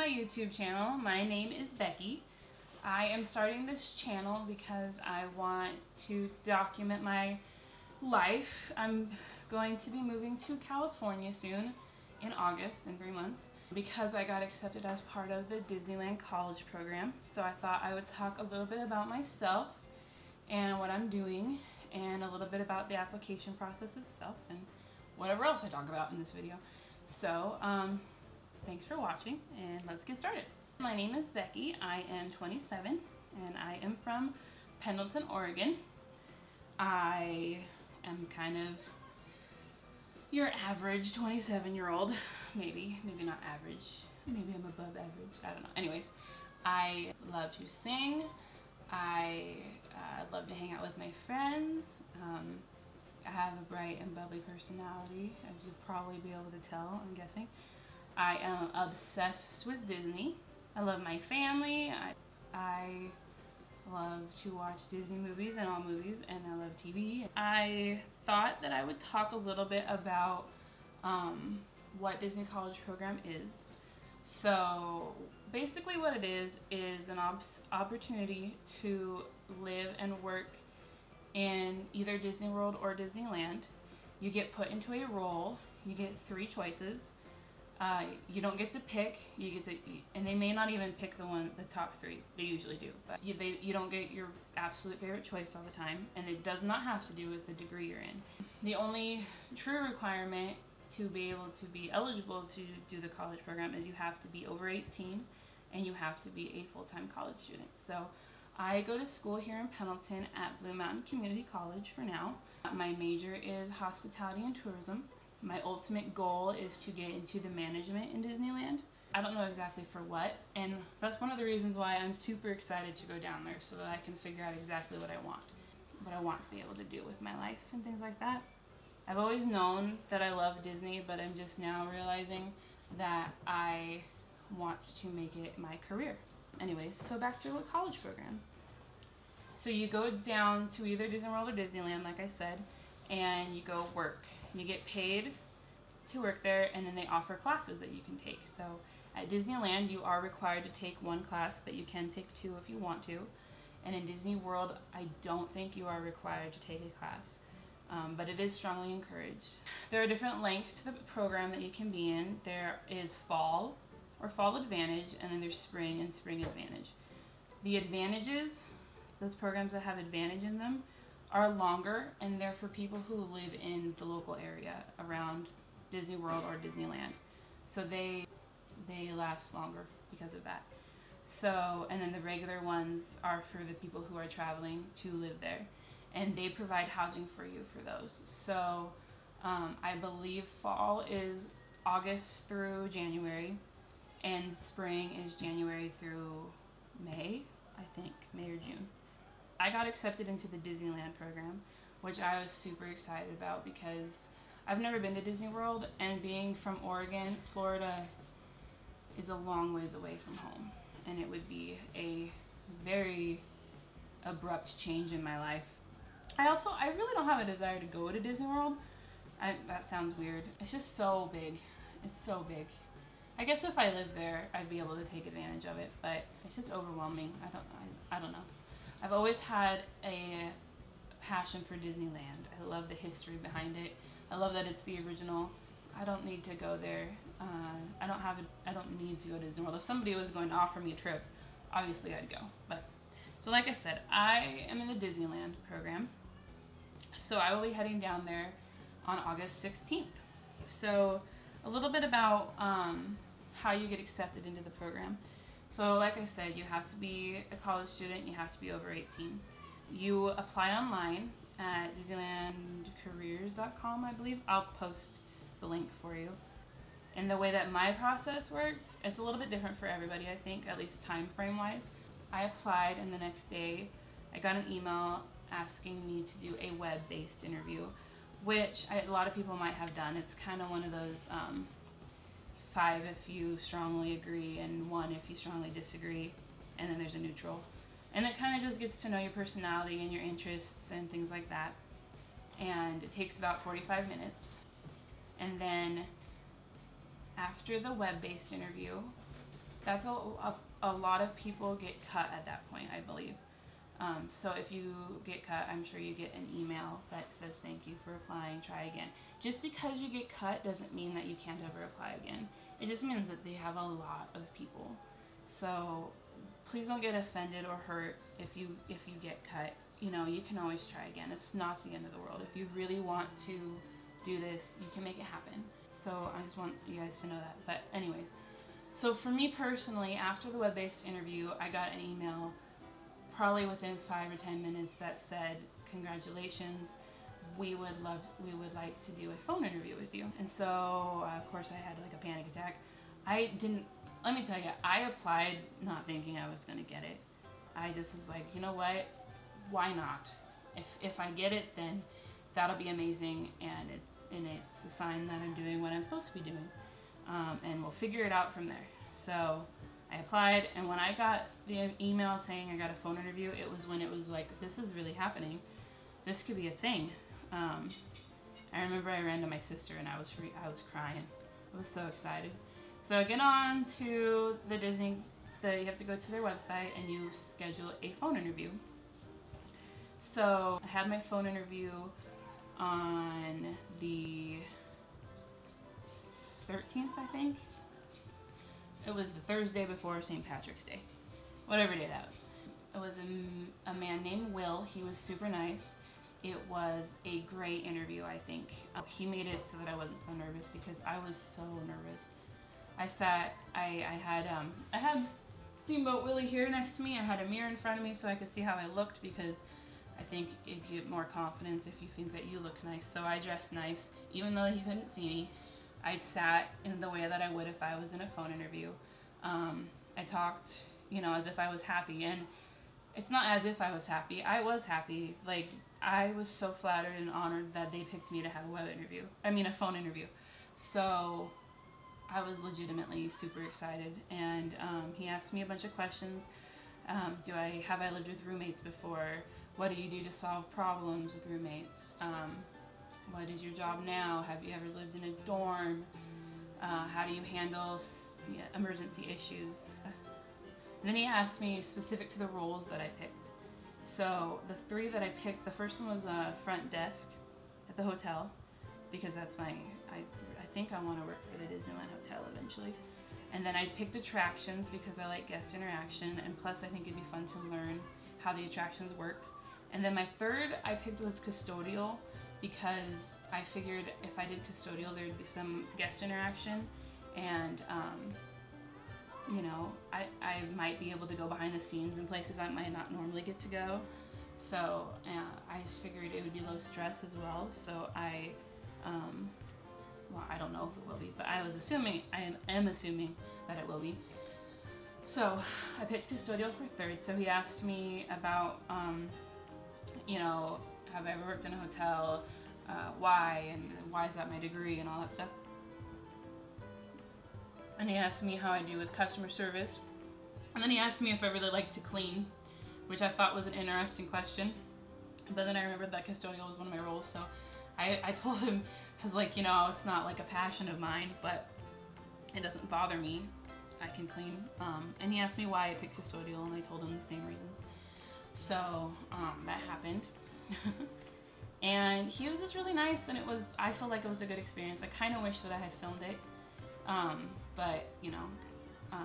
my YouTube channel. My name is Becky. I am starting this channel because I want to document my life. I'm going to be moving to California soon in August, in 3 months, because I got accepted as part of the Disneyland college program. So I thought I would talk a little bit about myself and what I'm doing, and a little bit about the application process itself and whatever else I talk about in this video. So thanks for watching, and let's get started. My name is Becky. I am 27 and I am from Pendleton, Oregon. I am kind of your average 27-year-old, maybe not average, maybe I'm above average, I don't know. Anyways, I love to sing. I love to hang out with my friends. I have a bright and bubbly personality, as you'll probably be able to tell, I'm guessing. I am obsessed with Disney. I love my family. I love to watch Disney movies and all movies, and I love TV. I thought that I would talk a little bit about what Disney College Program is. So basically what it is an opportunity to live and work in either Disney World or Disneyland. You get put into a role. You get 3 choices. You don't get to pick. You get to, and they may not even pick the top 3. They usually do, but you don't get your absolute favorite choice all the time, and it does not have to do with the degree you're in. The only true requirement to be able to be eligible to do the college program is you have to be over 18 and you have to be a full-time college student. So I go to school here in Pendleton at Blue Mountain Community College for now. My major is hospitality and tourism. My ultimate goal is to get into the management in Disneyland. I don't know exactly for what, and that's one of the reasons why I'm super excited to go down there, so that I can figure out exactly what I want to be able to do with my life and things like that. I've always known that I love Disney, but I'm just now realizing that I want to make it my career. Anyways, so back to the college program. So you go down to either Disney World or Disneyland, like I said, and you go work. You get paid to work there, and then they offer classes that you can take. So at Disneyland, you are required to take 1 class, but you can take 2 if you want to. And in Disney World, I don't think you are required to take a class. But it is strongly encouraged. There are different lengths to the program that you can be in. There is fall or fall advantage, and then there's spring and spring advantage. The advantages, those programs that have advantage in them, are longer, and they're for people who live in the local area around Disney World or Disneyland. So they last longer because of that. So, and then the regular ones are for the people who are traveling to live there, and they provide housing for you for those. So I believe fall is August through January, and spring is January through May, I think, May or June. I got accepted into the Disneyland program, which I was super excited about because I've never been to Disney World, and being from Oregon, Florida is a long ways away from home, and it would be a very abrupt change in my life. I really don't have a desire to go to Disney World. That sounds weird. It's just so big. It's so big. I guess if I lived there, I'd be able to take advantage of it, but it's just overwhelming. I don't know. I've always had a passion for Disneyland. I love the history behind it. I love that it's the original. I don't need to go there. I don't need to go to Disney World. If somebody was going to offer me a trip, obviously I'd go. But so like I said, I am in the Disneyland program. So I will be heading down there on August 16th. So a little bit about how you get accepted into the program. So like I said, you have to be a college student, you have to be over 18. You apply online at DisneylandCareers.com, I believe. I'll post the link for you. And the way that my process worked, it's a little bit different for everybody, I think, at least time frame wise. I applied, and the next day I got an email asking me to do a web-based interview, which a lot of people might have done. It's kind of one of those 5 if you strongly agree and 1 if you strongly disagree, and then there's a neutral. And it kind of just gets to know your personality and your interests and things like that. And it takes about 45 minutes. And then after the web-based interview, that's a lot of people get cut at that point, I believe. So if you get cut, I'm sure you get an email that says thank you for applying, try again. Just because you get cut doesn't mean that you can't ever apply again. It just means that they have a lot of people. So please don't get offended or hurt if you get cut. You know, you can always try again. It's not the end of the world. If you really want to do this, you can make it happen. So I just want you guys to know that. But anyways, so for me personally, after the web-based interview, I got an email probably within 5 or 10 minutes that said, congratulations, we would like to do a phone interview with you. And so of course I had like a panic attack. Let me tell you, I applied not thinking I was gonna get it. I just was like, you know what, why not? If I get it, then that'll be amazing, and it's a sign that I'm doing what I'm supposed to be doing, and we'll figure it out from there. So I applied, and when I got the email saying I got a phone interview, it was when it was like, this is really happening. This could be a thing. I remember I ran to my sister and I was crying. I was so excited. So I get on to the Disney, you have to go to their website and you schedule a phone interview. So I had my phone interview on the 13th, I think. It was the Thursday before St. Patrick's Day, whatever day that was. It was a man named Will. He was super nice. It was a great interview, I think. He made it so that I wasn't so nervous, because I was so nervous. I had Steamboat Willie here next to me. I had a mirror in front of me so I could see how I looked, because I think it get more confidence if you think that you look nice. So I dressed nice, even though he couldn't see me. I sat in the way that I would if I was in a phone interview. I talked, you know, as if I was happy, and it's not as if I was happy. I was happy. Like, I was so flattered and honored that they picked me to have a phone interview. So I was legitimately super excited, and he asked me a bunch of questions. Have I lived with roommates before? What do you do to solve problems with roommates? What is your job now? Have you ever lived in a dorm? How do you handle emergency issues? And then he asked me specific to the roles that I picked. So the 3 that I picked, the first one was front desk at the hotel, because that's I think I want to work for the Disneyland Hotel eventually. And then I picked attractions because I like guest interaction, and plus I think it'd be fun to learn how the attractions work. And then my 3rd I picked was custodial, because I figured if I did custodial, there'd be some guest interaction, and you know, I might be able to go behind the scenes in places I might not normally get to go. So I just figured it would be low stress as well. So well, I don't know if it will be, but I am assuming that it will be. So I picked custodial for 3rd. So he asked me about, you know, have I ever worked in a hotel? Why? And why is that my degree and all that stuff? And he asked me how I do with customer service. And then he asked me if I really like to clean, which I thought was an interesting question. But then I remembered that custodial was one of my roles, so I told him, because, like, you know, it's not like a passion of mine, but it doesn't bother me. I can clean. And he asked me why I picked custodial, and I told him the same reasons. So that happened. And he was just really nice, and I felt like it was a good experience. I kind of wish that I had filmed it, but, you know, I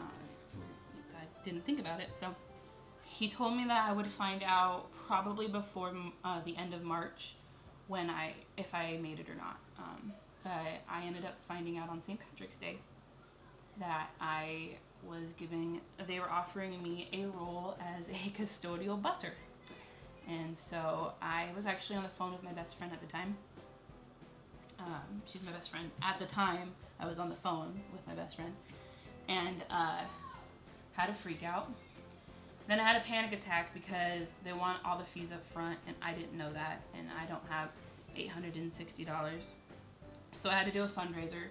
didn't think about it. So he told me that I would find out probably before the end of March if I made it or not. But I ended up finding out on St. Patrick's Day that they were offering me a role as a custodial busser. And so I was actually on the phone with my best friend at the time. She's my best friend. At the time, I was on the phone with my best friend, and had a freak out. Then I had a panic attack because they want all the fees up front, and I didn't know that, and I don't have $860. So I had to do a fundraiser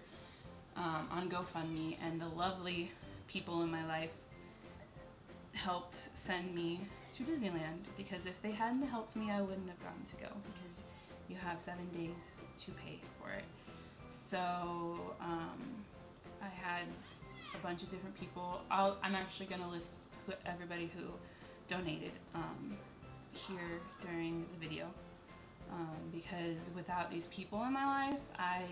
on GoFundMe, and the lovely people in my life helped send me to Disneyland, because if they hadn't helped me, I wouldn't have gotten to go, because you have 7 days to pay for it. So I had a bunch of different people. I'm actually going to list everybody who donated here during the video, because without these people in my life, I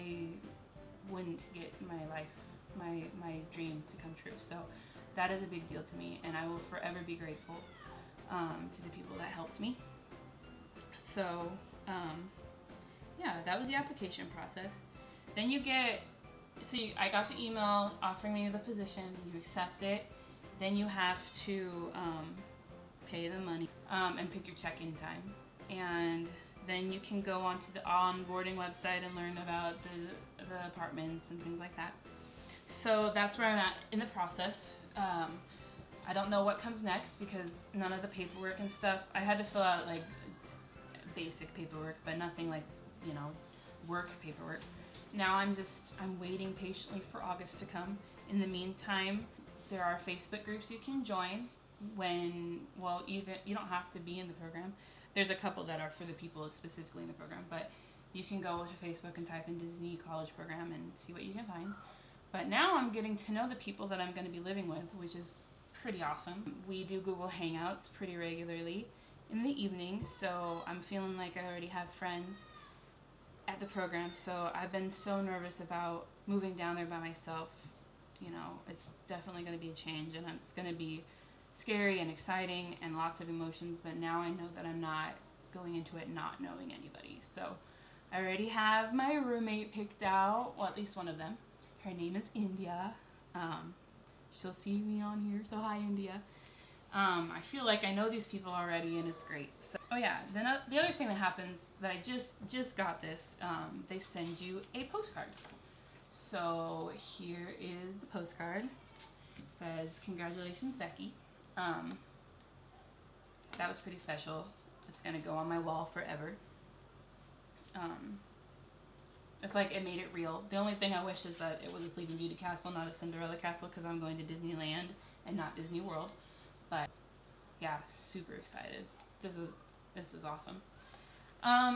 wouldn't get my dream to come true. So that is a big deal to me, and I will forever be grateful to the people that helped me. So yeah, that was the application process. Then you get, I got the email offering me the position, you accept it, then you have to pay the money and pick your check-in time. And then you can go onto the onboarding website and learn about the apartments and things like that. So that's where I'm at in the process. I don't know what comes next because none of the paperwork and stuff, I had to fill out like basic paperwork, but nothing like, you know, work paperwork. Now I'm waiting patiently for August to come. In the meantime, there are Facebook groups you can join when, well, either you don't have to be in the program. There's a couple that are for the people specifically in the program, but you can go to Facebook and type in Disney College Program and see what you can find. But now I'm getting to know the people that I'm going to be living with, which is pretty awesome. We do Google Hangouts pretty regularly in the evening, so I'm feeling like I already have friends at the program. So I've been so nervous about moving down there by myself. You know, it's definitely going to be a change, and it's going to be scary and exciting and lots of emotions, but now I know that I'm not going into it not knowing anybody. So I already have my roommate picked out, well, at least one of them. Her name is India. She'll see me on here, so hi, India. I feel like I know these people already, and it's great. So, oh yeah, then the other thing that happens that I just got this, they send you a postcard. So here is the postcard. It says, "Congratulations, Becky." That was pretty special. It's gonna go on my wall forever. It's like it made it real. The only thing I wish is that it was a Sleeping Beauty castle, not a Cinderella castle, because I'm going to Disneyland and not Disney World. But yeah, super excited. This is awesome.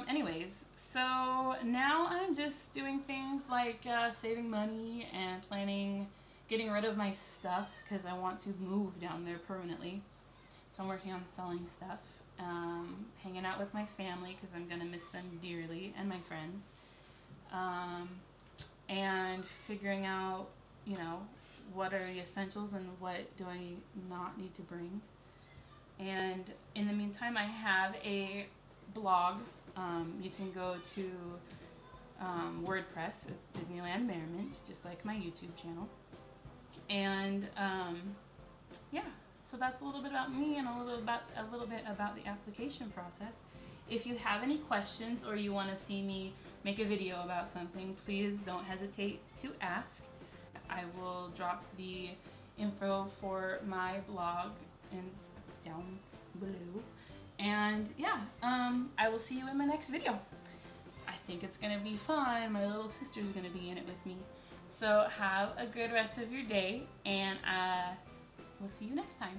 Anyways, so now I'm just doing things like saving money and planning, getting rid of my stuff because I want to move down there permanently. So I'm working on selling stuff, hanging out with my family because I'm gonna miss them dearly, and my friends, and figuring out, you know, what are the essentials and what do I not need to bring. And in the meantime, I have a blog. You can go to WordPress. It's Disneyland Merriment, just like my YouTube channel. And yeah, so that's a little bit about me and a little bit about the application process. If you have any questions or you want to see me make a video about something, please don't hesitate to ask. I will drop the info for my blog down below. And yeah, I will see you in my next video. I think it's gonna be fun. My little sister's gonna be in it with me. So have a good rest of your day, and we'll see you next time.